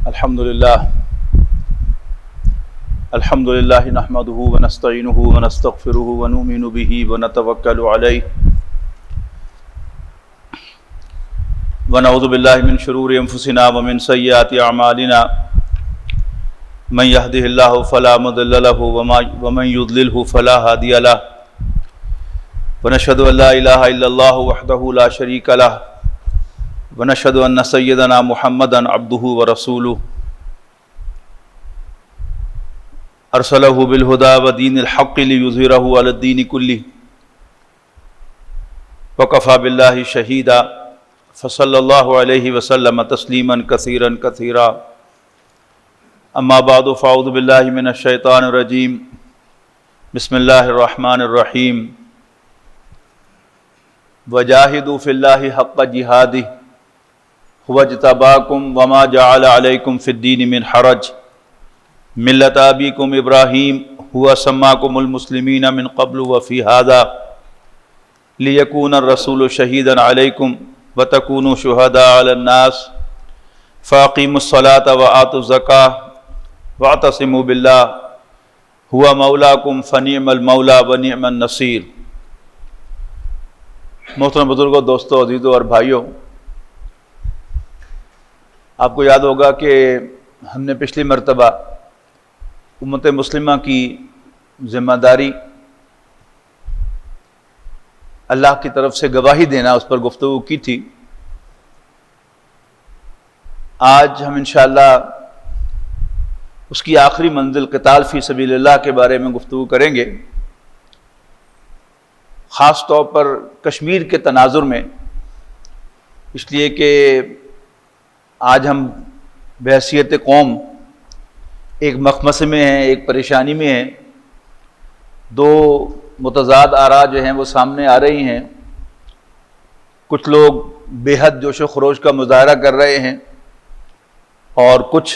الحمدللہ نحمدہ ونستعینہ ونستغفرہ ونؤمن بہ ونتوکل علیہ ونعوذ باللہ من شرور انفسنا ومن سیئات اعمالنا من یہدہ اللہ فلا مضل لہ ومن یضللہ فلا ہادی لہ ونشہد ان لا الہ الا اللہ وحدہ لا شریک لہ ونشہد ان سیدنا محمدا عبدہ ورسولہ ارسلہ بالہدی ودین الحق لیظہرہ علی الدین کلہ وکفی باللہ شہیدا فصلی اللہ علیہ وسلم تسلیما کثیرا کثیرا اما بعد فاعوذ باللہ من الشیطان الرجیم بسم اللہ الرحمن الرحیم وجاہدوا فی اللہ حق جہادہ هو اجتباکم وما جعل علیکم فی الدین من حرج ملت ابیکم ابراہیم هو سماکم المسلمین من قبل وفی ھذا لیکون الرسول شہیدا علیکم وتکونوا شہداء علی الناس فاقیموا الصلاۃ وآتوا الزکاۃ واعتصموا باللہ هو مولاکم فنعم المولا ونعم النصیر۔ محترم بزرگوں، دوستوں، عزیزوں اور بھائیوں، آپ کو یاد ہوگا کہ ہم نے پچھلی مرتبہ امت مسلمہ کی ذمہ داری اللہ کی طرف سے گواہی دینا اس پر گفتگو کی تھی۔ آج ہم انشاءاللہ اس کی آخری منزل قتال فی سبیل اللہ کے بارے میں گفتگو کریں گے، خاص طور پر کشمیر کے تناظر میں، اس لیے کہ آج ہم بحیثیت قوم ایک مخمصے میں ہیں، ایک پریشانی میں ہیں، دو متضاد آراء جو ہیں وہ سامنے آ رہی ہیں۔ کچھ لوگ بے حد جوش و خروش کا مظاہرہ کر رہے ہیں اور کچھ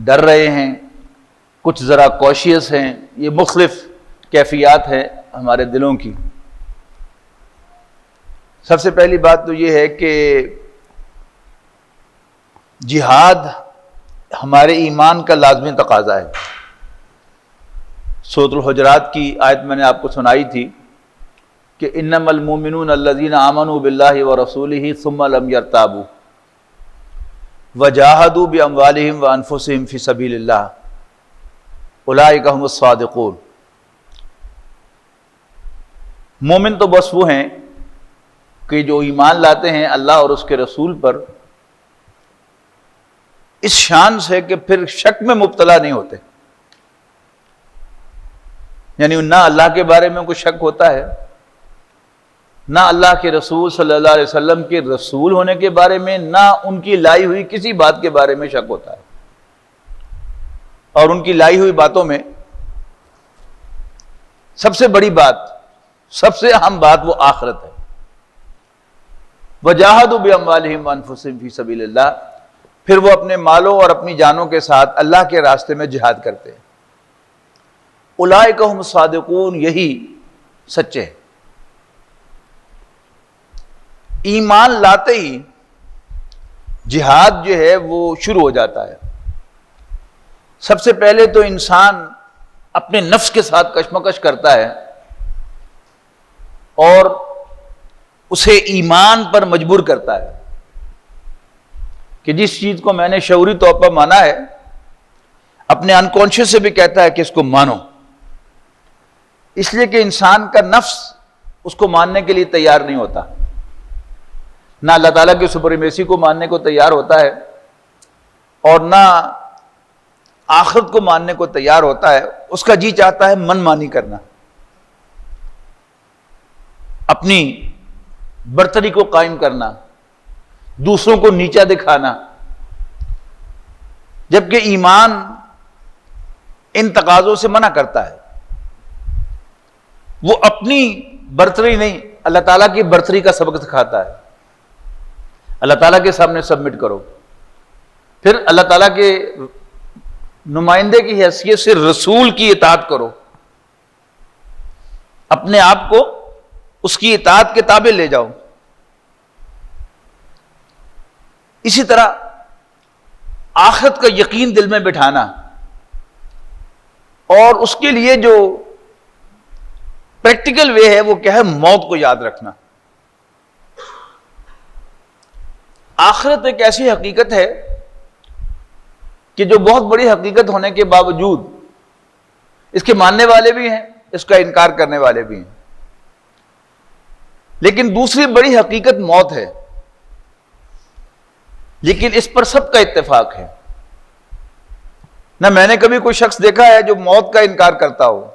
ڈر رہے ہیں، کچھ ذرا کوشیس ہیں۔ یہ مختلف کیفیات ہیں ہمارے دلوں کی۔ سب سے پہلی بات تو یہ ہے کہ جہاد ہمارے ایمان کا لازمی تقاضا ہے۔ سورۃ الحجرات کی آیت میں نے آپ کو سنائی تھی کہ انما المؤمنون الذین آمنوا باللہ ورسولہ ثم لم یرتابوا وجاہدوا باموالہم وانفسہم فی سبیل اللہ اولئک ھم الصادقون۔ مومن تو بس وہ ہیں کہ جو ایمان لاتے ہیں اللہ اور اس کے رسول پر اس شان سے کہ پھر شک میں مبتلا نہیں ہوتے، یعنی نہ اللہ کے بارے میں کوئی شک ہوتا ہے، نہ اللہ کے رسول صلی اللہ علیہ وسلم کے رسول ہونے کے بارے میں، نہ ان کی لائی ہوئی کسی بات کے بارے میں شک ہوتا ہے۔ اور ان کی لائی ہوئی باتوں میں سب سے بڑی بات، سب سے اہم بات وہ آخرت ہے۔ وجاہدوا باموالہم وانفسہم فی سبیل اللہ، پھر وہ اپنے مالوں اور اپنی جانوں کے ساتھ اللہ کے راستے میں جہاد کرتے ہیں۔ اولئک ھم الصادقون، یہی سچے ہیں۔ ایمان لاتے ہی جہاد جو ہے وہ شروع ہو جاتا ہے۔ سب سے پہلے تو انسان اپنے نفس کے ساتھ کشمکش کرتا ہے اور اسے ایمان پر مجبور کرتا ہے کہ جس چیز کو میں نے شعوری طور پر مانا ہے، اپنے انکانشیس سے بھی کہتا ہے کہ اس کو مانو، اس لیے کہ انسان کا نفس اس کو ماننے کے لیے تیار نہیں ہوتا، نہ اللہ تعالیٰ کی سپریمیسی کو ماننے کو تیار ہوتا ہے اور نہ آخرت کو ماننے کو تیار ہوتا ہے۔ اس کا جی چاہتا ہے من مانی کرنا، اپنی برتری کو قائم کرنا، دوسروں کو نیچا دکھانا، جبکہ ایمان ان تقاضوں سے منع کرتا ہے۔ وہ اپنی برتری نہیں، اللہ تعالیٰ کی برتری کا سبق سکھاتا ہے۔ اللہ تعالیٰ کے سامنے سبمٹ کرو، پھر اللہ تعالیٰ کے نمائندے کی حیثیت سے رسول کی اطاعت کرو، اپنے آپ کو اس کی اطاعت کے تابع لے جاؤ۔ اسی طرح آخرت کا یقین دل میں بٹھانا، اور اس کے لیے جو پریکٹیکل وے ہے وہ کیا ہے؟ موت کو یاد رکھنا۔ آخرت ایک ایسی حقیقت ہے کہ جو بہت بڑی حقیقت ہونے کے باوجود اس کے ماننے والے بھی ہیں، اس کا انکار کرنے والے بھی ہیں۔ لیکن دوسری بڑی حقیقت موت ہے، لیکن اس پر سب کا اتفاق ہے۔ نہ میں نے کبھی کوئی شخص دیکھا ہے جو موت کا انکار کرتا ہو،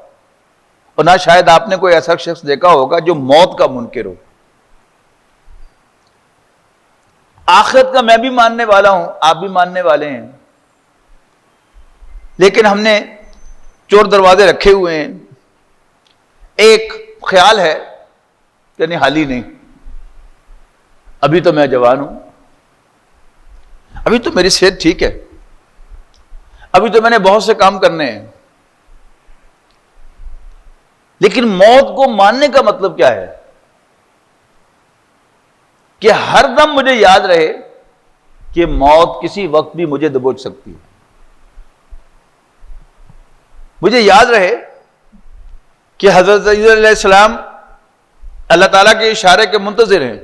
اور نہ شاید آپ نے کوئی ایسا شخص دیکھا ہوگا جو موت کا منکر ہو۔ آخرت کا میں بھی ماننے والا ہوں، آپ بھی ماننے والے ہیں، لیکن ہم نے چور دروازے رکھے ہوئے ہیں۔ ایک خیال ہے کہ نہیں، حال ہی نہیں، ابھی تو میں جوان ہوں، ابھی تو میری صحت ٹھیک ہے، ابھی تو میں نے بہت سے کام کرنے ہیں۔ لیکن موت کو ماننے کا مطلب کیا ہے؟ کہ ہر دم مجھے یاد رہے کہ موت کسی وقت بھی مجھے دبوچ سکتی ہے۔ مجھے یاد رہے کہ حضرت عیسی علیہ السلام اللہ تعالیٰ کے اشارے کے منتظر ہیں،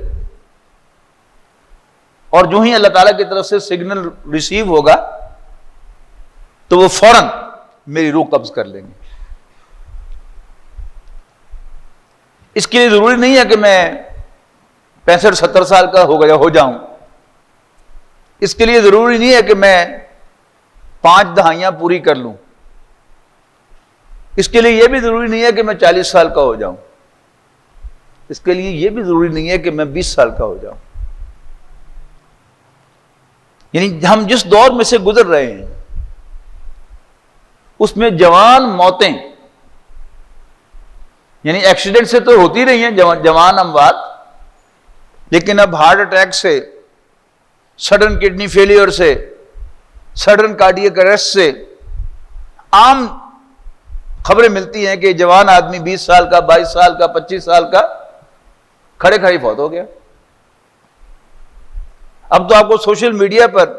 اور جو ہی اللہ تعالیٰ کی طرف سے سگنل ریسیو ہوگا تو وہ فوراً میری روح قبض کر لیں گے۔ اس کے لیے ضروری نہیں ہے کہ میں 65-70 سال کا ہو جاؤں، اس کے لیے ضروری نہیں ہے کہ میں 5 دہائیاں پوری کر لوں، اس کے لیے یہ بھی ضروری نہیں ہے کہ میں 40 سال کا ہو جاؤں، اس کے لیے یہ بھی ضروری نہیں ہے کہ میں 20 سال کا ہو جاؤں۔ یعنی ہم جس دور میں سے گزر رہے ہیں اس میں جوان موتیں، یعنی ایکسیڈنٹ سے تو ہوتی رہی ہیں جوان اموات، لیکن اب ہارٹ اٹیک سے، سڈن کڈنی فیلئر سے، سڈن کارڈیک اریسٹ سے عام خبریں ملتی ہیں کہ جوان آدمی 20 سال کا، 22 سال کا، 25 سال کا کھڑے کھڑے فوت ہو گیا۔ اب تو آپ کو سوشل میڈیا پر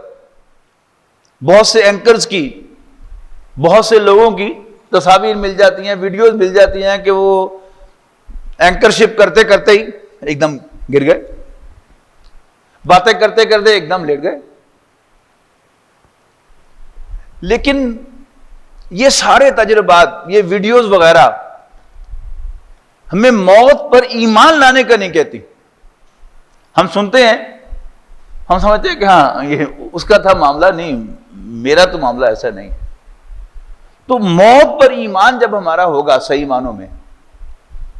بہت سے اینکرز کی، بہت سے لوگوں کی تصاویر مل جاتی ہیں، ویڈیوز مل جاتی ہیں کہ وہ اینکرشپ کرتے کرتے ہی ایک دم گر گئے، باتیں کرتے کرتے ایک دم لیٹ گئے۔ لیکن یہ سارے تجربات، یہ ویڈیوز وغیرہ ہمیں موت پر ایمان لانے کا نہیں کہتی۔ ہم سنتے ہیں، ہم سمجھتے ہیں کہ ہاں یہ اس کا تھا معاملہ، نہیں میرا تو معاملہ ایسا نہیں۔ تو موت پر ایمان جب ہمارا ہوگا صحیح معنوں میں،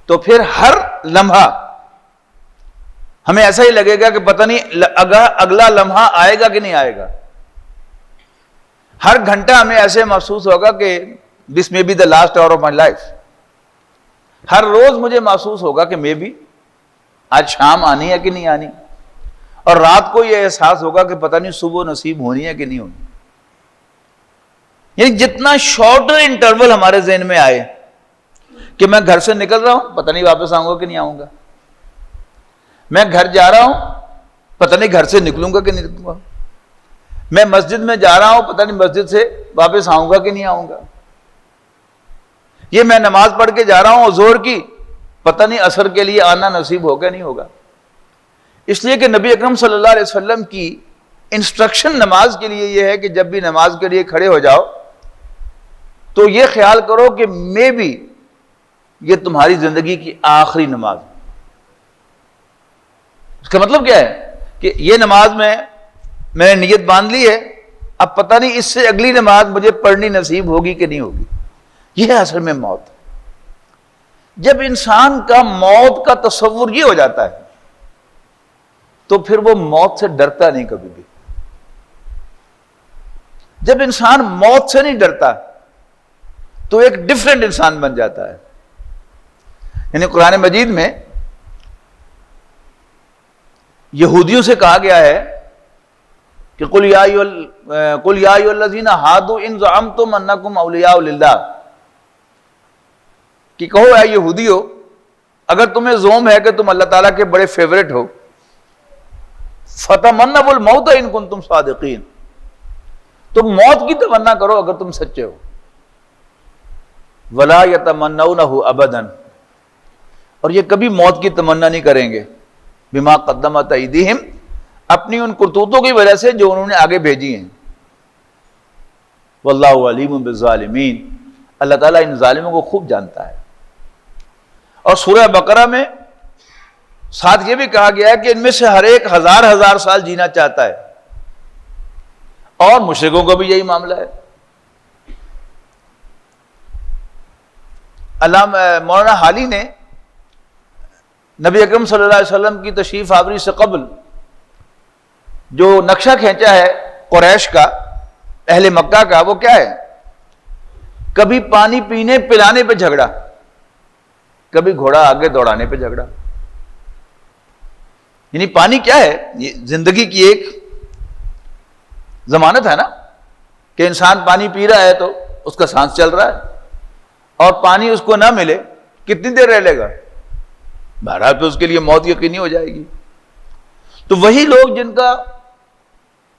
تو پھر ہر لمحہ ہمیں ایسا ہی لگے گا کہ پتہ نہیں اگلا لمحہ آئے گا کہ نہیں آئے گا۔ ہر گھنٹہ ہمیں ایسے محسوس ہوگا کہ دس may be the last hour of my life۔ ہر روز مجھے محسوس ہوگا کہ میں بھی آج شام آنی ہے کہ نہیں آنی، اور رات کو یہ احساس ہوگا کہ پتہ نہیں صبح نصیب ہونی ہے کہ نہیں ہونی۔ یعنی جتنا شارٹر انٹرول ہمارے ذہن میں آئے کہ میں گھر سے نکل رہا ہوں، پتہ نہیں واپس آؤں گا کہ نہیں آؤں گا، میں گھر جا رہا ہوں، پتہ نہیں گھر سے نکلوں گا کہ نہیں نکلوں گا، میں مسجد میں جا رہا ہوں، پتہ نہیں مسجد سے واپس آؤں گا کہ نہیں آؤں گا، یہ میں نماز پڑھ کے جا رہا ہوں ظہر کی، پتہ نہیں عصر کے لیے آنا نصیب ہوگا نہیں ہوگا۔ اس لیے کہ نبی اکرم صلی اللہ علیہ وسلم کی انسٹرکشن نماز کے لیے یہ ہے کہ جب بھی نماز کے لیے کھڑے ہو جاؤ تو یہ خیال کرو کہ میں بھی یہ تمہاری زندگی کی آخری نماز۔ اس کا مطلب کیا ہے کہ یہ نماز میں نے نیت باندھ لی ہے، اب پتہ نہیں اس سے اگلی نماز مجھے پڑھنی نصیب ہوگی کہ نہیں ہوگی۔ یہ ہے اصل میں موت۔ جب انسان کا موت کا تصور یہ ہو جاتا ہے تو پھر وہ موت سے ڈرتا نہیں کبھی بھی۔ جب انسان موت سے نہیں ڈرتا تو ایک ڈیفرنٹ انسان بن جاتا ہے۔ یعنی قرآن مجید میں یہودیوں سے کہا گیا ہے کہ قل یا ایھا الذین ھادوا ان زعمتم انکم اولیاء للہ، کہ کہو اے یہودیو، اگر تمہیں زوم ہے کہ تم اللہ تعالیٰ کے بڑے فیورٹ ہو، فتمنوا الموت ان کنتم صادقین، تم موت کی تمنا کرو اگر تم سچے ہو. ولا یتمنونہ ابدا، اور یہ کبھی موت کی تمنا نہیں کریں گے. بما قدمت ایدیہم، اپنی ان کرتوتوں کی وجہ سے جو انہوں نے آگے بھیجی ہیں. واللہ علیم بالظالمین، اللہ تعالیٰ ان ظالموں کو خوب جانتا ہے. اور سورہ بقرہ میں ساتھ یہ بھی کہا گیا ہے کہ ان میں سے ہر ایک ہزار سال جینا چاہتا ہے، اور مشرکوں کا بھی یہی معاملہ ہے. علامہ مولانا حالی نے نبی اکرم صلی اللہ علیہ وسلم کی تشریف آوری سے قبل جو نقشہ کھینچا ہے قریش کا، اہل مکہ کا، وہ کیا ہے؟ کبھی پانی پینے پلانے پہ جھگڑا، کبھی گھوڑا آگے دوڑانے پہ جھگڑا. یعنی پانی کیا ہے؟ یہ زندگی کی ایک ضمانت ہے نا، کہ انسان پانی پی رہا ہے تو اس کا سانس چل رہا ہے، اور پانی اس کو نہ ملے کتنی دیر رہ لے گا؟ بہرحال پہ اس کے لیے موت یقینی ہو جائے گی. تو وہی لوگ جن کا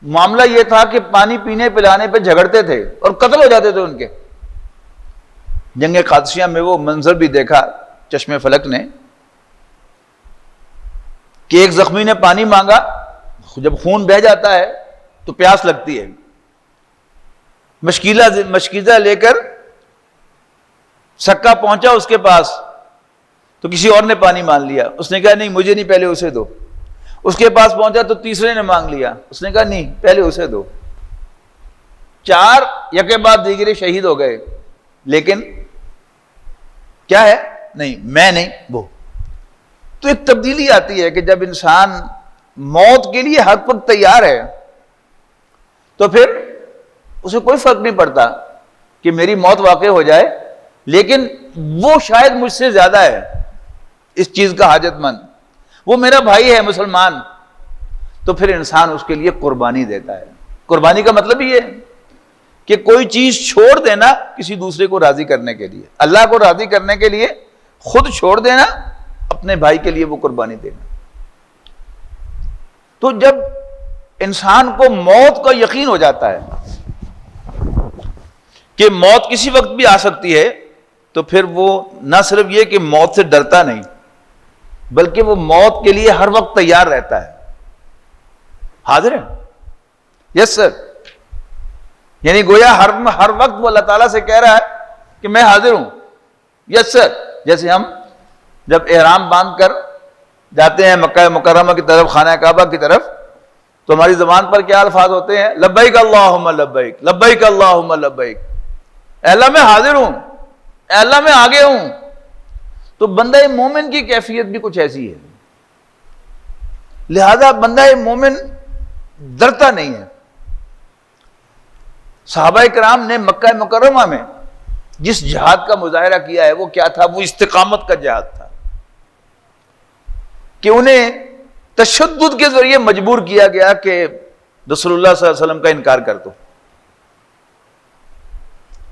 معاملہ یہ تھا کہ پانی پینے پلانے پہ جھگڑتے تھے اور قتل ہو جاتے تھے ان کے. جنگ قادسیہ میں وہ منظر بھی دیکھا چشم فلک نے کہ ایک زخمی نے پانی مانگا، جب خون بہہ جاتا ہے تو پیاس لگتی ہے، مشکیزہ لے کر سکا پہنچا اس کے پاس تو کسی اور نے پانی مان لیا. اس نے کہا نہیں مجھے نہیں، پہلے اسے دو. اس کے پاس پہنچا تو تیسرے نے مانگ لیا. اس نے کہا نہیں پہلے اسے دو. 4 یکے بعد دیگرے شہید ہو گئے، لیکن کیا ہے؟ نہیں میں نہیں، وہ. تو ایک تبدیلی آتی ہے کہ جب انسان موت کے لیے حد وقت تیار ہے تو پھر اسے کوئی فرق نہیں پڑتا کہ میری موت واقع ہو جائے، لیکن وہ شاید مجھ سے زیادہ ہے اس چیز کا حاجت مند، وہ میرا بھائی ہے مسلمان. تو پھر انسان اس کے لیے قربانی دیتا ہے. قربانی کا مطلب یہ ہے کہ کوئی چیز چھوڑ دینا کسی دوسرے کو راضی کرنے کے لیے، اللہ کو راضی کرنے کے لیے خود چھوڑ دینا، اپنے بھائی کے لیے وہ قربانی دینا. تو جب انسان کو موت کا یقین ہو جاتا ہے کہ موت کسی وقت بھی آ سکتی ہے، تو پھر وہ نہ صرف یہ کہ موت سے ڈرتا نہیں، بلکہ وہ موت کے لیے ہر وقت تیار رہتا ہے. حاضر ہے؟ یس سر. یعنی گویا ہر وقت وہ اللہ تعالیٰ سے کہہ رہا ہے کہ میں حاضر ہوں. یس سر. جیسے ہم جب احرام باندھ کر جاتے ہیں مکہ مکرمہ کی طرف، خانہ کعبہ کی طرف، تو ہماری زبان پر کیا الفاظ ہوتے ہیں؟ لبیک اللہم لبیک، لبیک اللہم لبیک. اے اللہ میں حاضر ہوں، اے اللہ میں آگے ہوں. تو بندہ مومن کی کیفیت بھی کچھ ایسی ہے. لہذا بندہ مومن ڈرتا نہیں ہے. صحابہ کرام نے مکہ مکرمہ میں جس جہاد کا مظاہرہ کیا ہے وہ کیا تھا؟ وہ استقامت کا جہاد تھا کہ انہیں تشدد کے ذریعے مجبور کیا گیا کہ رسول اللہ صلی اللہ علیہ وسلم کا انکار کر دو.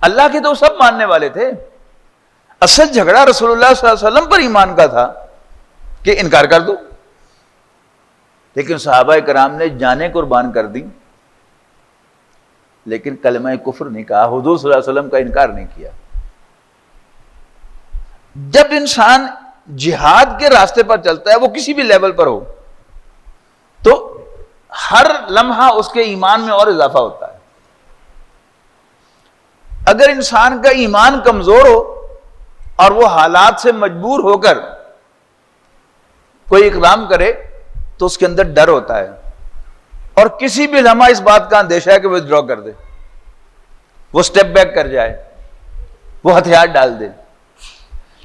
اللہ کے تو سب ماننے والے تھے، اصل جھگڑا رسول اللہ صلی اللہ علیہ وسلم پر ایمان کا تھا کہ انکار کر دو. لیکن صحابہ کرام نے جانیں قربان کر دی، لیکن کلمہ کفر نہیں کہا، حضور صلی اللہ علیہ وسلم کا انکار نہیں کیا. جب انسان جہاد کے راستے پر چلتا ہے، وہ کسی بھی لیول پر ہو، تو ہر لمحہ اس کے ایمان میں اور اضافہ ہوتا ہے. اگر انسان کا ایمان کمزور ہو اور وہ حالات سے مجبور ہو کر کوئی اقدام کرے تو اس کے اندر ڈر ہوتا ہے، اور کسی بھی لمحہ اس بات کا اندیشہ ہے کہ وہ ودرا کر دے، وہ سٹیپ بیک کر جائے، وہ ہتھیار ڈال دے.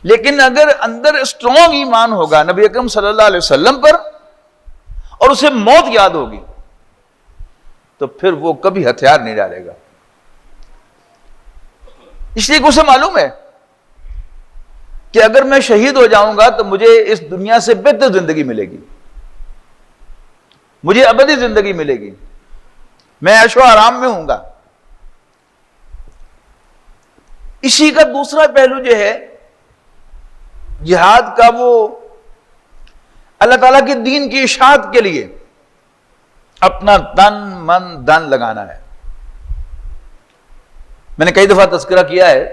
لیکن اگر اندر اسٹرانگ ایمان ہوگا نبی اکرم صلی اللہ علیہ وسلم پر، اور اسے موت یاد ہوگی، تو پھر وہ کبھی ہتھیار نہیں ڈالے گا. اس لیے کہ اسے معلوم ہے کہ اگر میں شہید ہو جاؤں گا تو مجھے اس دنیا سے بہتر زندگی ملے گی، مجھے ابدی زندگی ملے گی، میں عیش و آرام میں ہوں گا. اسی کا دوسرا پہلو جو ہے جہاد کا، وہ اللہ تعالیٰ کے دین کی اشاعت کے لیے اپنا تن من دھن لگانا ہے. میں نے کئی دفعہ تذکرہ کیا ہے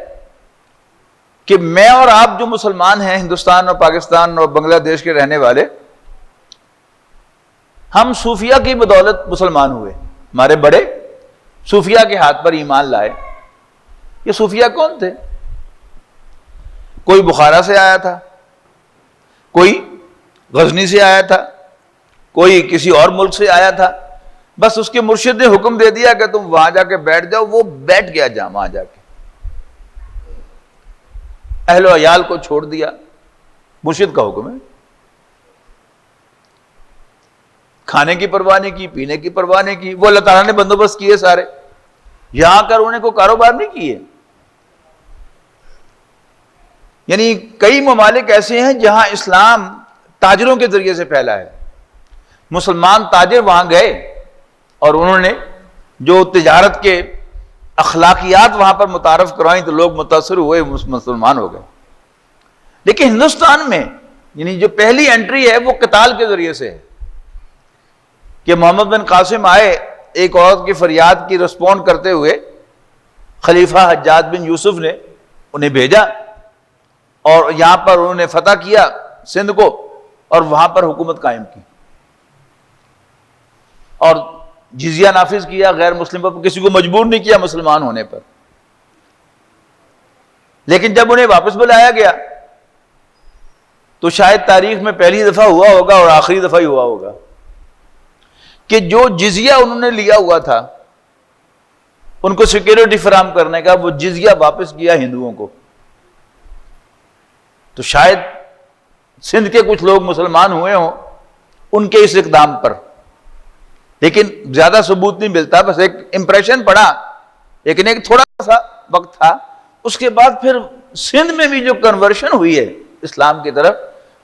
کہ میں اور آپ جو مسلمان ہیں ہندوستان اور پاکستان اور بنگلہ دیش کے رہنے والے، ہم صوفیہ کی بدولت مسلمان ہوئے. ہمارے بڑے صوفیہ کے ہاتھ پر ایمان لائے. یہ صوفیہ کون تھے؟ کوئی بخارا سے آیا تھا، کوئی غزنی سے آیا تھا، کوئی کسی اور ملک سے آیا تھا. بس اس کے مرشد نے حکم دے دیا کہ تم وہاں جا کے بیٹھ جاؤ. وہ بیٹھ گیا جہاں وہاں جا کے، اہل و عیال کو چھوڑ دیا. مرشد کا حکم ہے. کھانے کی پرواہ نہیں کی، پینے کی پرواہ نہیں کی. وہ اللہ تعالیٰ نے بندوبست کیے سارے. یہاں کر انہیں کوئی کاروبار نہیں کیے. یعنی کئی ممالک ایسے ہیں جہاں اسلام تاجروں کے ذریعے سے پھیلا ہے. مسلمان تاجر وہاں گئے اور انہوں نے جو تجارت کے اخلاقیات وہاں پر متعارف کروائیں تو لوگ متاثر ہوئے، مسلمان ہو گئے. لیکن ہندوستان میں یعنی جو پہلی انٹری ہے وہ قتال کے ذریعے سے ہے کہ محمد بن قاسم آئے، ایک عورت کی فریاد کی رسپونڈ کرتے ہوئے خلیفہ حجاج بن یوسف نے انہیں بھیجا اور یہاں پر انہوں نے فتح کیا سندھ کو اور وہاں پر حکومت قائم کی اور جزیہ نافذ کیا غیر مسلم پر. کسی کو مجبور نہیں کیا مسلمان ہونے پر. لیکن جب انہیں واپس بلایا گیا تو شاید تاریخ میں پہلی دفعہ ہوا ہوگا اور آخری دفعہ ہی ہوا ہوگا کہ جو جزیہ انہوں نے لیا ہوا تھا ان کو سیکیورٹی فراہم کرنے کا، وہ جزیہ واپس کیا ہندوؤں کو. تو شاید سندھ کے کچھ لوگ مسلمان ہوئے ہوں ان کے اس اقدام پر، لیکن زیادہ ثبوت نہیں ملتا. بس ایک امپریشن پڑا، لیکن ایک تھوڑا سا وقت تھا. اس کے بعد پھر سندھ میں بھی جو کنورشن ہوئی ہے اسلام کی طرف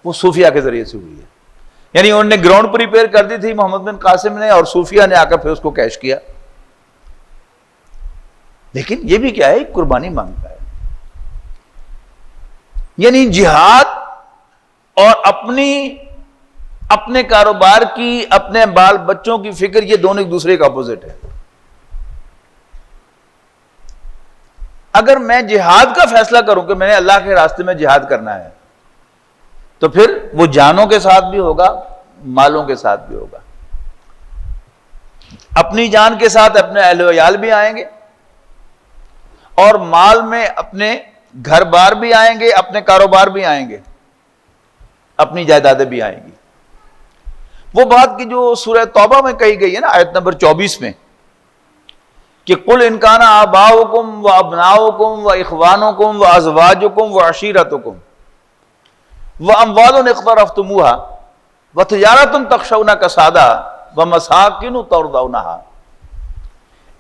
وہ صوفیہ کے ذریعے سے ہوئی ہے. یعنی انہوں نے گراؤنڈ پریپیئر کر دی تھی محمد بن قاسم نے، اور صوفیہ نے آ کر پھر اس کو کیش کیا. لیکن یہ بھی کیا ہے، قربانی مانگتا ہے. یعنی جہاد اور اپنے کاروبار کی، اپنے بال بچوں کی فکر، یہ دونوں ایک دوسرے کا اپوزٹ ہے. اگر میں جہاد کا فیصلہ کروں کہ میں نے اللہ کے راستے میں جہاد کرنا ہے تو پھر وہ جانوں کے ساتھ بھی ہوگا، مالوں کے ساتھ بھی ہوگا. اپنی جان کے ساتھ اپنے اہل و عیال بھی آئیں گے اور مال میں اپنے گھر بار بھی آئیں گے، اپنے کاروبار بھی آئیں گے، اپنی جائیدادیں بھی آئیں گی. وہ بات کی جو سورہ توبہ میں کہی گئی ہے نا آیت نمبر 24 میں کہ قُلْ إِنْ كَانَ آبَاؤُكُمْ وَأَبْنَاؤُكُمْ وَإِخْوَانُكُمْ وَأَزْوَاجُكُمْ وَعَشِيرَتُكُمْ وَأَمْوَالٌ اقْتَرَفْتُمُوهَا وَتِجَارَةٌ تَخْشَوْنَ كَسَادَهَا وَمَسَاكِنُ تَرْضَوْنَهَا.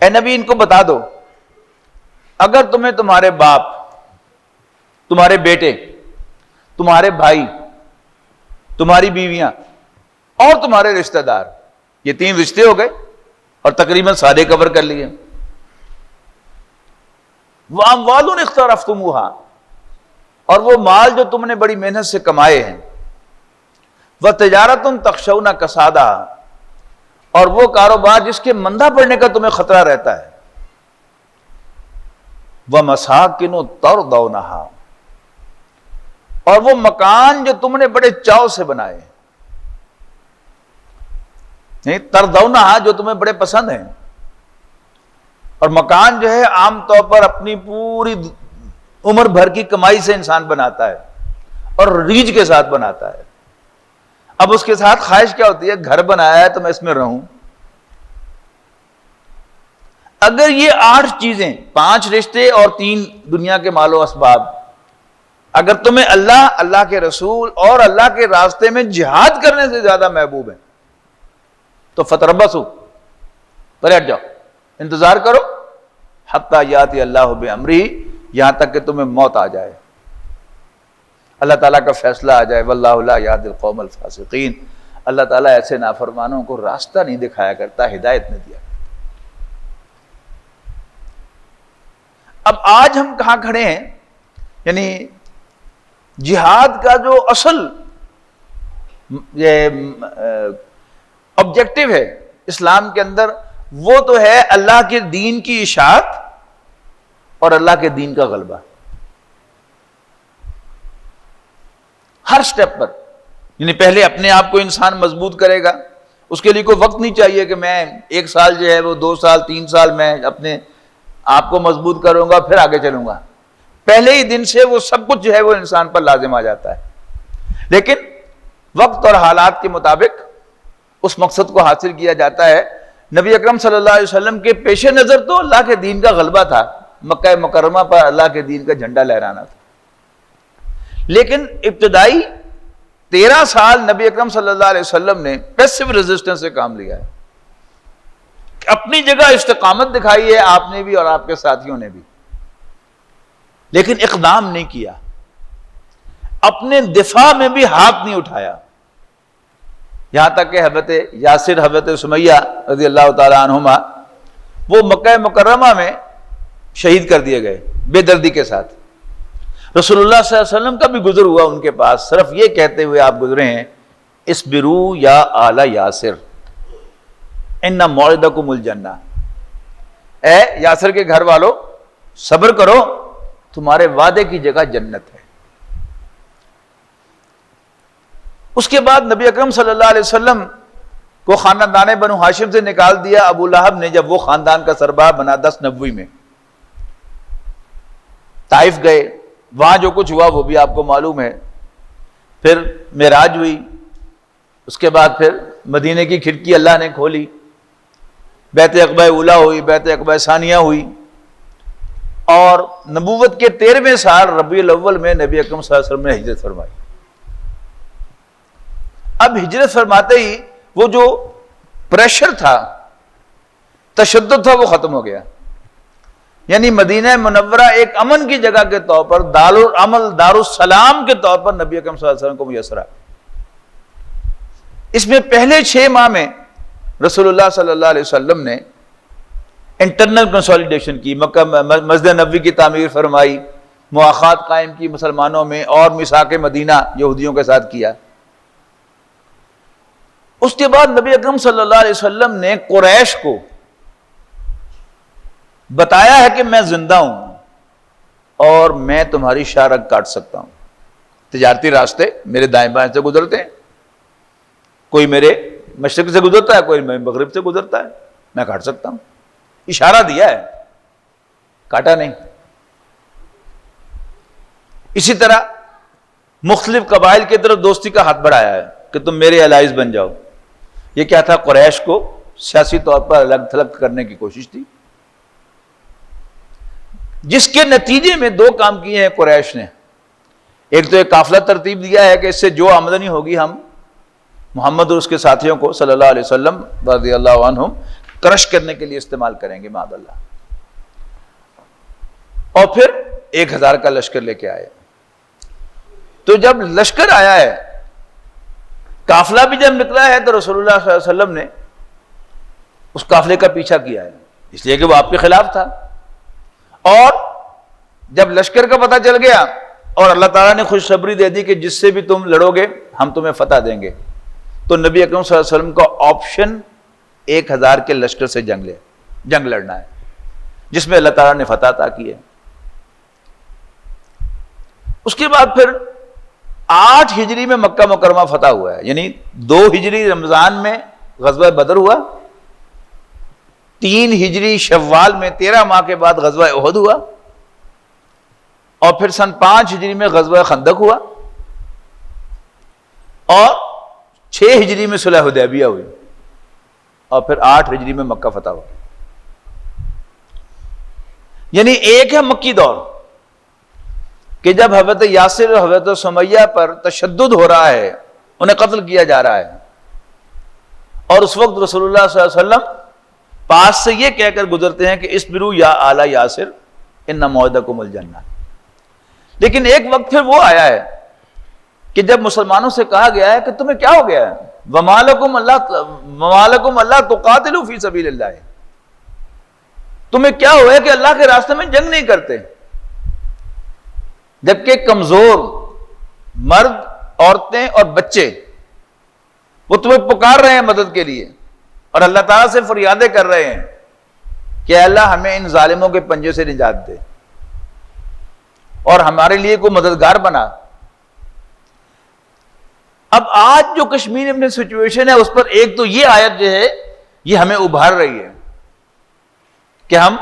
اے نبی ان کو بتا دو، اگر تمہیں تمہارے باپ، تمہارے بیٹے، تمہارے بھائی، تمہاری بیویاں اور تمہارے رشتہ دار، یہ 3 رشتے ہو گئے اور تقریباً سارے کور کر لیے. وَأَمْوَالٌ اقْتَرَفْتُمُوهَا، اور وہ مال جو تم نے بڑی محنت سے کمائے ہیں. وَتِجَارَةٌ تَخْشَوْنَ كَسَادَهَا، اور وہ کاروبار جس کے مندہ پڑنے کا تمہیں خطرہ رہتا ہے. وَمَسَاكِنُ تَرْضَوْنَهَا، اور وہ مکان جو تم نے بڑے چاؤ سے بنائے، ترضونہا جو تمہیں بڑے پسند ہیں. اور مکان جو ہے عام طور پر اپنی پوری عمر بھر کی کمائی سے انسان بناتا ہے اور ریجھ کے ساتھ بناتا ہے. اب اس کے ساتھ خواہش کیا ہوتی ہے، گھر بنایا ہے تو میں اس میں رہوں. اگر یہ 8 چیزیں، 5 رشتے اور 3 دنیا کے مال و اسباب، اگر تمہیں اللہ کے رسول اور اللہ کے راستے میں جہاد کرنے سے زیادہ محبوب ہیں تو فتربصوا، بیٹھ جاؤ، انتظار کرو، حتی یاتی اللہ بامرہ، یہاں تک کہ تمہیں موت آ جائے، اللہ تعالیٰ کا فیصلہ آ جائے. واللہ لا یہدی القوم الفاسقین، اللہ تعالیٰ ایسے نافرمانوں کو راستہ نہیں دکھایا کرتا، ہدایت نہیں دیا کرتا. اب آج ہم کہاں کھڑے ہیں؟ یعنی جہاد کا جو اصل آبجیکٹو ہے اسلام کے اندر وہ تو ہے اللہ کے دین کی اشاعت اور اللہ کے دین کا غلبہ. ہر سٹیپ پر. یعنی پہلے اپنے آپ کو انسان مضبوط کرے گا, اس کے لیے کوئی وقت نہیں چاہیے کہ میں 1 سال جو ہے وہ 2 سال 3 سال میں اپنے آپ کو مضبوط کروں گا پھر آگے چلوں گا. پہلے ہی دن سے وہ سب کچھ جو ہے وہ انسان پر لازم آ جاتا ہے. لیکن وقت اور حالات کے مطابق اس مقصد کو حاصل کیا جاتا ہے. نبی اکرم صلی اللہ علیہ وسلم کے پیش نظر تو اللہ کے دین کا غلبہ تھا, مکہ مکرمہ پر اللہ کے دین کا جھنڈا لہرانا تھا. لیکن ابتدائی 13 سال نبی اکرم صلی اللہ علیہ وسلم نے پیسو ریزسٹنس سے کام لیا ہے. اپنی جگہ استقامت دکھائی ہے آپ نے بھی اور آپ کے ساتھیوں نے بھی, لیکن اقدام نہیں کیا, اپنے دفاع میں بھی ہاتھ نہیں اٹھایا. یہاں تک کہ حضرت یاسر, حضرت سمیہ رضی اللہ تعالی عنہما وہ مکہ مکرمہ میں شہید کر دیے گئے بے دردی کے ساتھ. رسول اللہ صلی اللہ علیہ وسلم کا بھی گزر ہوا ان کے پاس, صرف یہ کہتے ہوئے آپ گزرے ہیں, اصبروا یا آل یاسر ان موعدکم الجنہ, اے یاسر کے گھر والو صبر کرو, تمہارے وعدے کی جگہ جنت ہے. اس کے بعد نبی اکرم صلی اللہ علیہ وسلم کو خاندان بنو ہاشم سے نکال دیا ابو لہب نے, جب وہ خاندان کا سربراہ بنا 10 نبوی میں. طائف گئے, وہاں جو کچھ ہوا وہ بھی آپ کو معلوم ہے. پھر معراج ہوئی, اس کے بعد پھر مدینے کی کھڑکی اللہ نے کھولی, بیت عقبہ اولیٰ ہوئی, بیت عقبہ ثانیہ ہوئی, اور نبوت کے 13ویں سال ربیع الاول میں نبی اکرم صلی اللہ علیہ وسلم نے ہجرت فرمائی. اب ہجرت فرماتے ہی وہ جو پریشر تھا, تشدد تھا, وہ ختم ہو گیا. یعنی مدینہ منورہ ایک امن کی جگہ کے طور پر, دارالعمل دارالسلام کے طور پر نبی اکرم صلی اللہ علیہ وسلم کو میسر آیا. اس میں پہلے 6 ماہ میں رسول اللہ صلی اللہ علیہ وسلم نے انٹرنل کنسولیڈیشن کی, مکہ مسجد نبوی کی تعمیر فرمائی, مواخات قائم کی مسلمانوں میں, اور میثاق مدینہ یہودیوں کے ساتھ کیا. اس کے بعد نبی اکرم صلی اللہ علیہ وسلم نے قریش کو بتایا ہے کہ میں زندہ ہوں اور میں تمہاری شارک کاٹ سکتا ہوں. تجارتی راستے میرے دائیں بائیں سے گزرتے ہیں, کوئی میرے مشرق سے گزرتا ہے, کوئی مغرب سے گزرتا ہے, میں کاٹ سکتا ہوں. اشارہ دیا ہے, کاٹا نہیں. اسی طرح مختلف قبائل کی طرف دوستی کا ہاتھ بڑھایا ہے کہ تم میرے الائز بن جاؤ. یہ کیا تھا؟ قریش کو سیاسی طور پر الگ تھلگ کرنے کی کوشش تھی, جس کے نتیجے میں 2 کام کیے ہیں قریش نے. ایک تو ایک قافلہ ترتیب دیا ہے کہ اس سے جو آمدنی ہوگی ہم محمد اور اس کے ساتھیوں کو صلی اللہ علیہ وسلم رضی اللہ عنہم کرش کرنے کے لیے استعمال کریں گے معاذ اللہ. اور پھر 1000 کا لشکر لے کے آئے. تو جب لشکر آیا ہے, قافلہ بھی جب نکلا ہے, تو رسول اللہ صلی اللہ علیہ وسلم نے اس قافلے کا پیچھا کیا ہے, اس لیے کہ وہ آپ کے خلاف تھا. اور جب لشکر کا پتہ چل گیا اور اللہ تعالیٰ نے خوشخبری دے دی کہ جس سے بھی تم لڑو گے ہم تمہیں فتح دیں گے, تو نبی اکرم صلی اللہ علیہ وسلم کا آپشن 1000 کے لشکر سے جنگ لڑنا ہے, جس میں اللہ تعالیٰ نے فتح عطا کی ہے. اس کے بعد پھر 8 ہجری میں مکہ مکرمہ فتح ہوا ہے. یعنی 2 ہجری رمضان میں غزوہ بدر ہوا, 3 ہجری شوال میں 13 ماہ کے بعد غزوہ احد ہوا, اور پھر سن 5 ہجری میں غزوہ خندق ہوا, اور 6 ہجری میں صلح حدیبیہ ہوئی, اور پھر 8 ہجری میں مکہ فتح ہوا. یعنی ایک ہے مکی دور کہ جب حضرت یاسر اور حضرت سمیہ پر تشدد ہو رہا ہے, انہیں قتل کیا جا رہا ہے, اور اس وقت رسول اللہ صلی اللہ علیہ وسلم پاس سے یہ کہہ کر گزرتے ہیں کہ اصبروا یا آل یاسر ان موعدکم الجنہ. لیکن ایک وقت پھر وہ آیا ہے کہ جب مسلمانوں سے کہا گیا ہے کہ تمہیں کیا ہو گیا ہے, وَمَا لَكُمْ أَلَّا تُقَاتِلُوا فِي سَبِيلِ اللَّهِ, تمہیں کیا ہوا ہے کہ اللہ کے راستے میں جنگ نہیں کرتے, جبکہ کمزور مرد, عورتیں اور بچے وہ تمہیں پکار رہے ہیں مدد کے لیے, اور اللہ تعالیٰ سے فریادیں کر رہے ہیں کہ اللہ ہمیں ان ظالموں کے پنجے سے نجات دے. اور ہمارے لیے کوئی مددگار بنا. اب آج جو کشمیر میں سچویشن ہے اس پر ایک تو یہ آیت جو ہے یہ ہمیں ابھار رہی ہے کہ ہم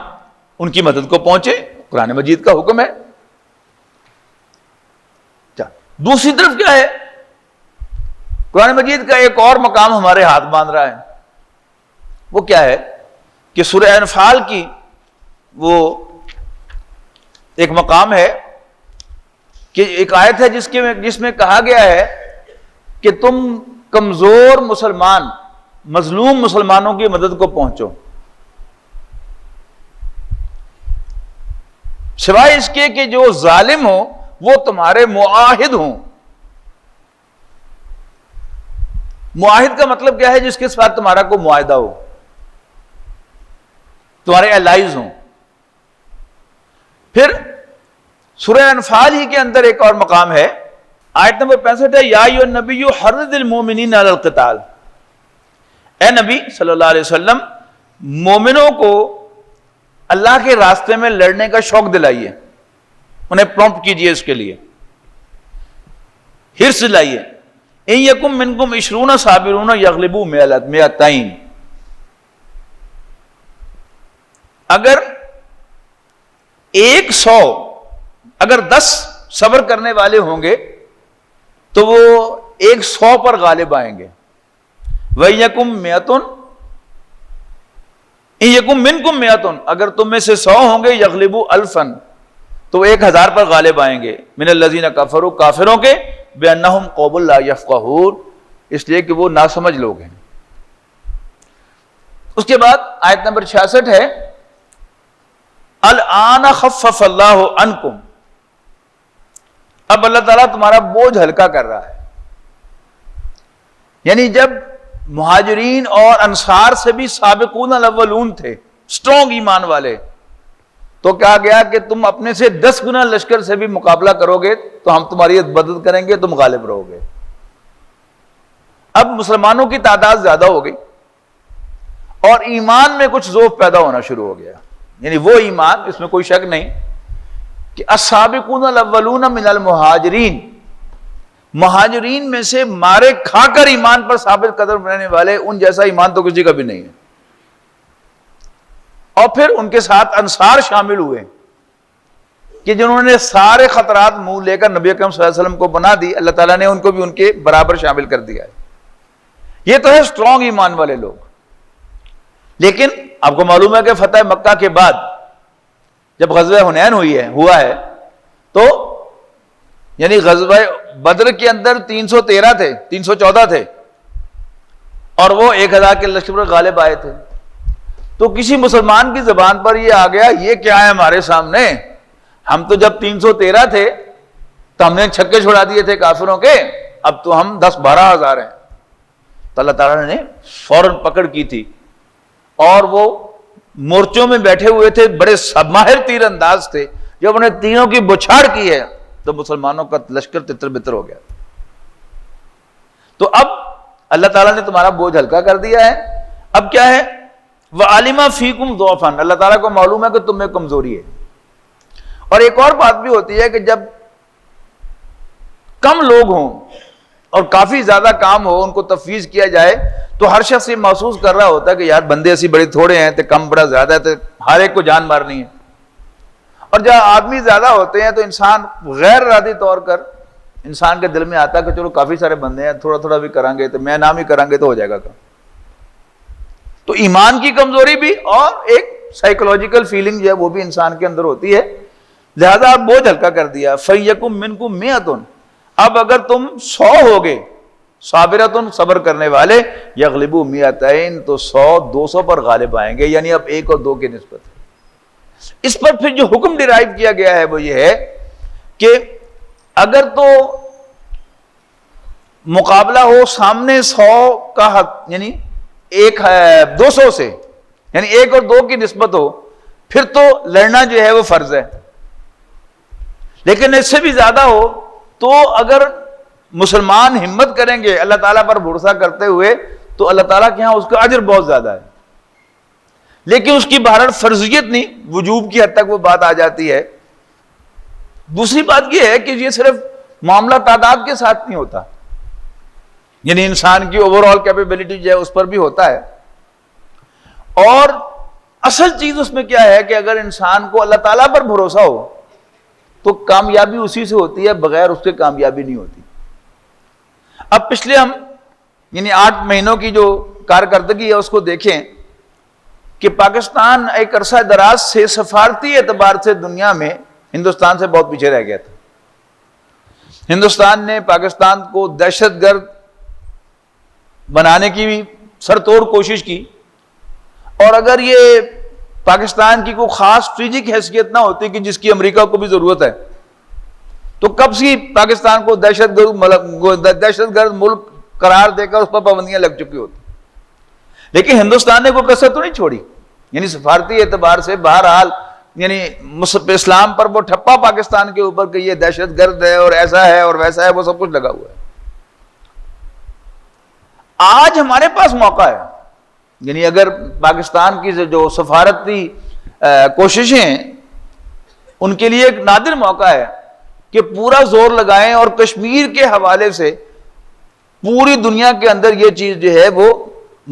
ان کی مدد کو پہنچے. قرآن مجید کا حکم ہے. دوسری طرف کیا ہے؟ قرآن مجید کا ایک اور مقام ہمارے ہاتھ باندھ رہا ہے. وہ کیا ہے کہ سورہ انفال کی وہ ایک مقام ہے کہ ایک آیت ہے جس میں کہا گیا ہے کہ تم کمزور مسلمان مظلوم مسلمانوں کی مدد کو پہنچو، سوائے اس کے کہ جو ظالم ہوں وہ تمہارے معاہد ہوں. معاہد کا مطلب کیا ہے؟ جس کے ساتھ تمہارا کوئی معاہدہ ہو، تمہارے الائز ہوں. پھر سورہ انفال ہی کے اندر ایک اور مقام ہے، آیت نمبر 65 ہے، یا ایھا النبی حرض المؤمنین علی القتال. اے نبی صلی اللہ علیہ وسلم مومنوں کو اللہ کے راستے میں لڑنے کا شوق دلائیے، انہیں پرومپٹ کیجئے اس کے لیے، حرص دلائیے. ان یکم منکم 20 صابرون یغلبوا مئتین. اگر 100 اگر 10 صبر کرنے والے ہوں گے تو وہ 100 پر غالب آئیں گے. وَإِن یکم منکم مئتن، اگر تم میں سے 100 ہوں گے یغلبوا الفا تو 1000 پر غالب آئیں گے. من الذین کفروا، کافروں کے، بأنہم قوم لا یفقہون، اس لیے کہ وہ ناسمجھ لوگ ہیں. اس کے بعد آیت نمبر 66 ہے، الآن خفف اللہ عنکم، اب اللہ تعالیٰ تمہارا بوجھ ہلکا کر رہا ہے. یعنی جب مہاجرین اور انصار سے بھی سابقون الاولون تھے، سٹرونگ ایمان والے، تو کہا گیا کہ تم اپنے سے 10 گنا لشکر سے بھی مقابلہ کرو گے تو ہم تمہاری مدد کریں گے، تم غالب رہو گے. اب مسلمانوں کی تعداد زیادہ ہو گئی اور ایمان میں کچھ ذوق پیدا ہونا شروع ہو گیا. یعنی وہ ایمان، اس میں کوئی شک نہیں کہ السابقون الاولون من المہاجرین، مہاجرین میں سے مارے کھا کر ایمان پر ثابت قدم رہنے والے، ان جیسا ایمان تو کسی کا بھی نہیں ہے. اور پھر ان کے ساتھ انصار شامل ہوئے کہ جنہوں نے سارے خطرات منہ لے کر نبی اکرم صلی اللہ علیہ وسلم کو بنا دی، اللہ تعالیٰ نے ان کو بھی ان کے برابر شامل کر دیا ہے. یہ تو ہے سٹرونگ ایمان والے لوگ. لیکن آپ کو معلوم ہے کہ فتح مکہ کے بعد جب غزوہ حنین ہوا ہے تو یعنی غزوہ بدر کے اندر 313 تھے، 314 تھے اور وہ 1000 کے لشکر پر غالب آئے تھے. تو کسی مسلمان کی زبان پر یہ آ گیا، یہ کیا ہے ہمارے سامنے؟ ہم تو جب 313 تھے تو ہم نے چھکے چھڑا دیے تھے کافروں کے، اب تو ہم 10-12 ہزار ہیں. تو اللہ تعالیٰ نے فوراً پکڑ کی تھی اور وہ مورچوں میں بیٹھے ہوئے تھے، بڑے ماہر تیر انداز تھے. جب انہیں تینوں کی بچھاڑ کی ہے تو مسلمانوں کا لشکر تتر بتر ہو گیا. تو اب اللہ تعالیٰ نے تمہارا بوجھ ہلکا کر دیا ہے. اب کیا ہے؟ وَعَلِمَ فِيكُمْ ضَعْفًا، اللہ تعالیٰ کو معلوم ہے کہ تم میں کمزوری ہے. اور ایک اور بات بھی ہوتی ہے کہ جب کم لوگ ہوں اور کافی زیادہ کام ہو، ان کو تفویض کیا جائے تو ہر شخص یہ محسوس کر رہا ہوتا ہے کہ یار بندے ایسی بڑے تھوڑے ہیں تو کم بڑا زیادہ ہے، تو ہر ایک کو جان مارنی ہے. اور جب آدمی زیادہ ہوتے ہیں تو انسان غیر ارادی طور پر انسان کے دل میں آتا ہے کہ چلو کافی سارے بندے ہیں، تھوڑا تھوڑا بھی کریں گے تو میں نام ہی کریں گے تو ہو جائے گا کام. تو ایمان کی کمزوری بھی اور ایک سائیکولوجیکل فیلنگ جو ہے وہ بھی انسان کے اندر ہوتی ہے. لہذا آپ بوجھ ہلکا کر دیا. فَيَّكُمْ مِنْكُمْ مِئَةٌ، اب اگر تم 100 ہوگے، صابرۃ صبر کرنے والے، یغلبوا مئتین تو 100 200 پر غالب آئیں گے. یعنی اب 1 اور 2 کی نسبت. اس پر پھر جو حکم ڈرائیو کیا گیا ہے وہ یہ ہے کہ اگر تو مقابلہ ہو سامنے 100 کا حق، یعنی 200 سے، یعنی 1 اور 2 کی نسبت ہو، پھر تو لڑنا جو ہے وہ فرض ہے. لیکن اس سے بھی زیادہ ہو تو اگر مسلمان ہمت کریں گے اللہ تعالیٰ پر بھروسہ کرتے ہوئے تو اللہ تعالیٰ کے ہاں اس کا اجر بہت زیادہ ہے. لیکن اس کی بہرحال فرضیت نہیں، وجوب کی حد تک وہ بات آ جاتی ہے. دوسری بات یہ ہے کہ یہ صرف معاملہ تعداد کے ساتھ نہیں ہوتا، یعنی انسان کی اوور آل کیپیبلٹی جو ہے اس پر بھی ہوتا ہے، اور اصل چیز اس میں کیا ہے کہ اگر انسان کو اللہ تعالیٰ پر بھروسہ ہو تو کامیابی اسی سے ہوتی ہے، بغیر اس کے کامیابی نہیں ہوتی۔ اب پچھلے ہم یعنی 8 مہینوں کی جو کارکردگی ہے اس کو دیکھیں کہ پاکستان ایک عرصہ دراز سے سفارتی اعتبار سے دنیا میں ہندوستان سے بہت پیچھے رہ گیا تھا۔ ہندوستان نے پاکستان کو دہشت گرد بنانے کی بھی سر توڑ کوشش کی، اور اگر یہ پاکستان کی کوئی خاص اسٹریٹجک حیثیت نہ ہوتی کہ جس کی امریکہ کو بھی ضرورت ہے تو کب سے پاکستان کو دہشت گرد ملک قرار دے کر اس پر پابندیاں لگ چکی ہوتی، لیکن ہندوستان نے کوئی کسر تو نہیں چھوڑی، یعنی سفارتی اعتبار سے بہرحال یعنی اسلام پر وہ ٹھپا پاکستان کے اوپر کہ یہ دہشت گرد ہے اور ایسا ہے اور ویسا ہے، وہ سب کچھ لگا ہوا ہے۔ آج ہمارے پاس موقع ہے، یعنی اگر پاکستان کی جو سفارتی کوششیں ہیں ان کے لیے ایک نادر موقع ہے کہ پورا زور لگائیں اور کشمیر کے حوالے سے پوری دنیا کے اندر یہ چیز جو ہے وہ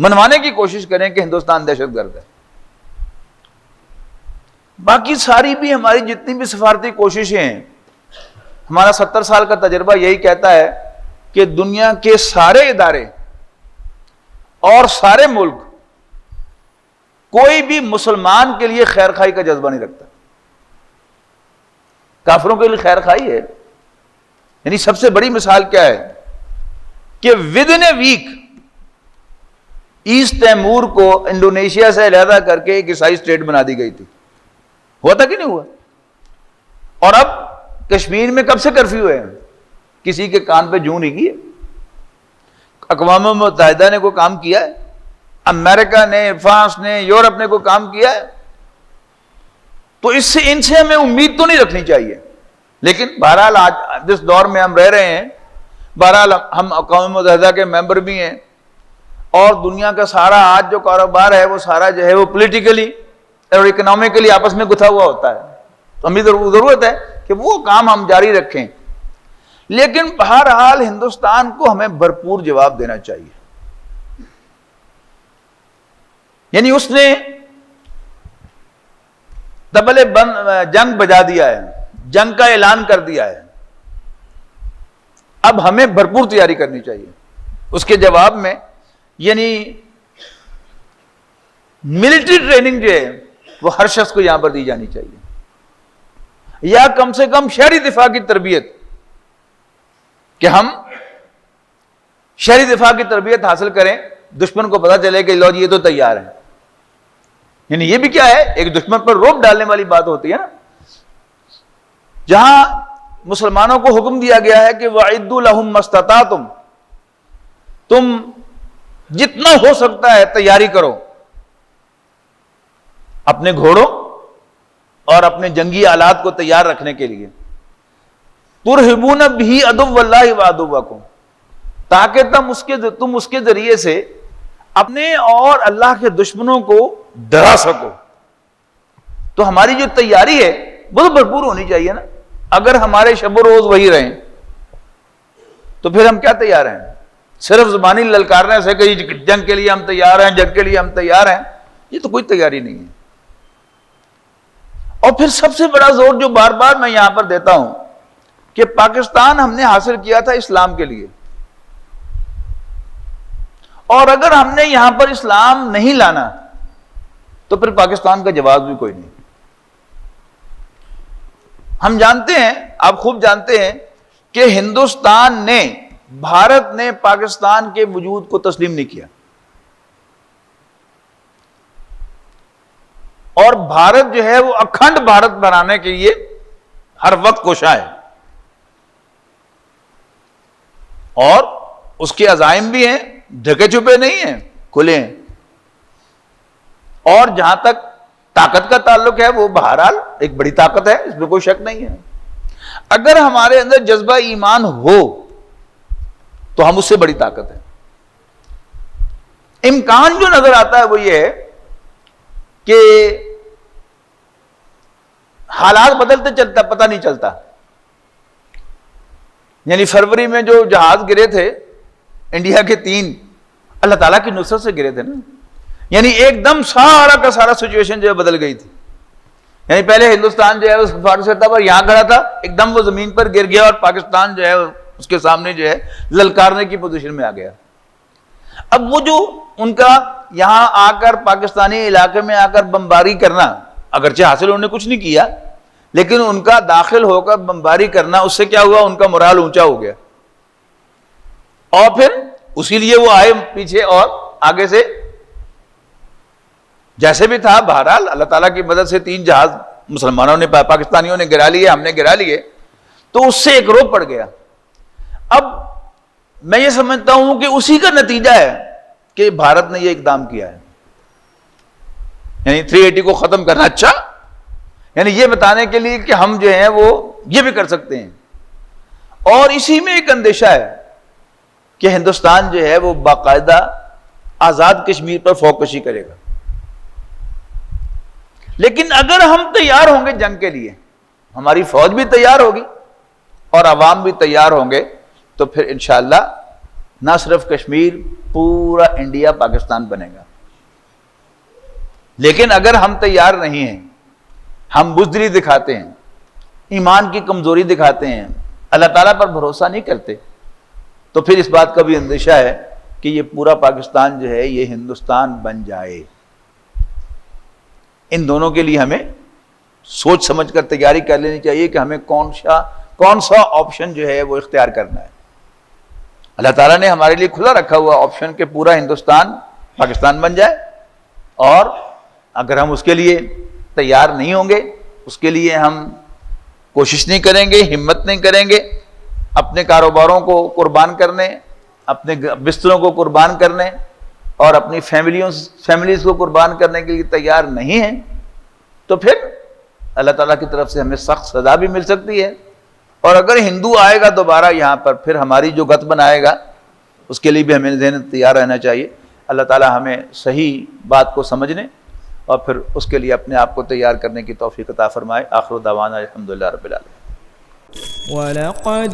منوانے کی کوشش کریں کہ ہندوستان دہشت گرد ہے۔ باقی ساری بھی ہماری جتنی بھی سفارتی کوششیں ہیں، ہمارا 70 سال کا تجربہ یہی کہتا ہے کہ دنیا کے سارے ادارے اور سارے ملک کوئی بھی مسلمان کے لیے خیر خواہی کا جذبہ نہیں رکھتا، کافروں کے لیے خیر خواہی ہے۔ یعنی سب سے بڑی مثال کیا ہے کہ within a week East Timor کو انڈونیشیا سے علیحدہ کر کے ایک عیسائی اسٹیٹ بنا دی گئی تھی، ہوا تھا کہ نہیں ہوا؟ اور اب کشمیر میں کب سے کرفیو ہے؟ کسی کے کان پہ جوں نہیں کی ہے؟ اقوام متحدہ نے کوئی کام کیا ہے؟ امریکہ نے، فرانس نے، یورپ نے کوئی کام کیا ہے؟ تو ان سے ہمیں امید تو نہیں رکھنی چاہیے، لیکن بہرحال آج جس دور میں ہم رہ رہے ہیں، بہرحال ہم اقوام متحدہ کے ممبر بھی ہیں، اور دنیا کا سارا آج جو کاروبار ہے وہ سارا جو ہے وہ پولیٹیکلی اور اکنامکلی آپس میں گتھا ہوا ہوتا ہے، تو ہمیں ضرورت ہے کہ وہ کام ہم جاری رکھیں، لیکن بہرحال ہندوستان کو ہمیں بھرپور جواب دینا چاہیے۔ یعنی اس نے طبل جنگ بجا دیا ہے، جنگ کا اعلان کر دیا ہے، اب ہمیں بھرپور تیاری کرنی چاہیے اس کے جواب میں۔ یعنی ملٹری ٹریننگ جو ہے وہ ہر شخص کو یہاں پر دی جانی چاہیے، یا کم سے کم شہری دفاع کی تربیت، کہ ہم شہری دفاع کی تربیت حاصل کریں، دشمن کو پتا چلے کہ لو جی یہ تو تیار ہے۔ یعنی یہ بھی کیا ہے، ایک دشمن پر روب ڈالنے والی بات ہوتی ہے نا، جہاں مسلمانوں کو حکم دیا گیا ہے کہ وَأَعِدُّوا لَهُم مَّا اسْتَطَعْتُمْ، تم جتنا ہو سکتا ہے تیاری کرو، اپنے گھوڑوں اور اپنے جنگی آلات کو تیار رکھنے کے لیے، تُرْهِبُونَ بِهِ عَدُوَّ اللَّهِ وَعَدُوَّكُمْ، تاکہ تم اس کے ذریعے سے اپنے اور اللہ کے دشمنوں کو ڈرا سکو۔ تو ہماری جو تیاری ہے وہ تو بھرپور ہونی چاہیے نا۔ اگر ہمارے شب و روز وہی رہیں تو پھر ہم کیا تیار ہیں؟ صرف زبانی للکارنے سے کہ جنگ کے لیے ہم تیار ہیں، جنگ کے لیے ہم تیار ہیں، یہ تو کوئی تیاری نہیں ہے۔ اور پھر سب سے بڑا زور جو بار بار میں یہاں پر دیتا ہوں کہ پاکستان ہم نے حاصل کیا تھا اسلام کے لیے، اور اگر ہم نے یہاں پر اسلام نہیں لانا تو پھر پاکستان کا جواز بھی کوئی نہیں۔ ہم جانتے ہیں، آپ خوب جانتے ہیں کہ ہندوستان نے، بھارت نے پاکستان کے وجود کو تسلیم نہیں کیا، اور بھارت جو ہے وہ اکھنڈ بھارت بنانے کے لیے ہر وقت کوشاں ہے، اور اس کے عزائم بھی ہیں، ڈھکے چھپے نہیں ہیں، کھلے ہیں۔ اور جہاں تک طاقت کا تعلق ہے وہ بہرحال ایک بڑی طاقت ہے، اس میں کوئی شک نہیں ہے۔ اگر ہمارے اندر جذبہ ایمان ہو تو ہم اس سے بڑی طاقت ہے۔ امکان جو نظر آتا ہے وہ یہ ہے کہ حالات بدلتے چلتا پتہ نہیں چلتا، یعنی فروری میں جو جہاز گرے تھے انڈیا کے 3 اللہ تعالیٰ کی نصرت سے گرے تھے نا. یعنی ایک دم سارا کا سارا سچویشن جو ہے بدل گئی تھی. یعنی پہلے ہندوستان جو ہے اس فارغ سطح پر یہاں کھڑا تھا, ایک دم وہ زمین پر گر گیا اور پاکستان جو ہے اس کے سامنے جو ہے للکارنے کی پوزیشن میں آ گیا. اب وہ جو ان کا یہاں آ کر پاکستانی علاقے میں آ کر بمباری کرنا, اگرچہ حاصل انہوں نے کچھ نہیں کیا, لیکن ان کا داخل ہو کر بمباری کرنا, اس سے کیا ہوا, ان کا مورال اونچا ہو گیا. اور پھر اسی لیے وہ آئے پیچھے اور آگے سے جیسے بھی تھا. بہرحال اللہ تعالیٰ کی مدد سے 3 جہاز مسلمانوں نے پاکستانیوں نے گرا لیے, ہم نے گرا لیے, تو اس سے ایک رعب پڑ گیا. اب میں یہ سمجھتا ہوں کہ اسی کا نتیجہ ہے کہ بھارت نے یہ اقدام کیا ہے, یعنی 380 کو ختم کرنا. اچھا, یعنی یہ بتانے کے لیے کہ ہم جو ہیں وہ یہ بھی کر سکتے ہیں. اور اسی میں ایک اندیشہ ہے کہ ہندوستان جو ہے وہ باقاعدہ آزاد کشمیر پر فوکشی کرے گا. لیکن اگر ہم تیار ہوں گے جنگ کے لیے, ہماری فوج بھی تیار ہوگی اور عوام بھی تیار ہوں گے, تو پھر انشاءاللہ نہ صرف کشمیر, پورا انڈیا پاکستان بنے گا. لیکن اگر ہم تیار نہیں ہیں, ہم بزدلی دکھاتے ہیں, ایمان کی کمزوری دکھاتے ہیں, اللہ تعالیٰ پر بھروسہ نہیں کرتے, تو پھر اس بات کا بھی اندیشہ ہے کہ یہ پورا پاکستان جو ہے یہ ہندوستان بن جائے. ان دونوں کے لیے ہمیں سوچ سمجھ کر تیاری کر لینی چاہیے کہ ہمیں کون سا آپشن جو ہے وہ اختیار کرنا ہے. اللہ تعالیٰ نے ہمارے لیے کھلا رکھا ہوا آپشن کہ پورا ہندوستان پاکستان بن جائے, اور اگر ہم اس کے لیے تیار نہیں ہوں گے, اس کے لیے ہم کوشش نہیں کریں گے, ہمت نہیں کریں گے, اپنے کاروباروں کو قربان کرنے, اپنے بستروں کو قربان کرنے اور اپنی فیملیز کو قربان کرنے کے لیے تیار نہیں ہیں, تو پھر اللہ تعالیٰ کی طرف سے ہمیں سخت سزا بھی مل سکتی ہے. اور اگر ہندو آئے گا دوبارہ یہاں پر, پھر ہماری جو گت بنائے گا, اس کے لیے بھی ہمیں ذہن تیار رہنا چاہیے. اللہ تعالیٰ ہمیں صحیح بات کو سمجھنے اور پھر اس کے لیے اپنے آپ کو تیار کرنے کی توفیق عطا فرمائے. آخر دعوانا الحمدللہ رب العالمین. وَلَقَدْ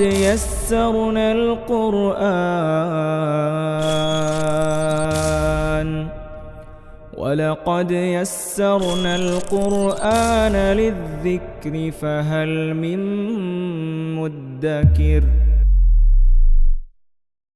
يَسَّرْنَا الْقُرْآنَ لِلذِّكْرِ فَهَلْ مِن مُّدَّكِرٍ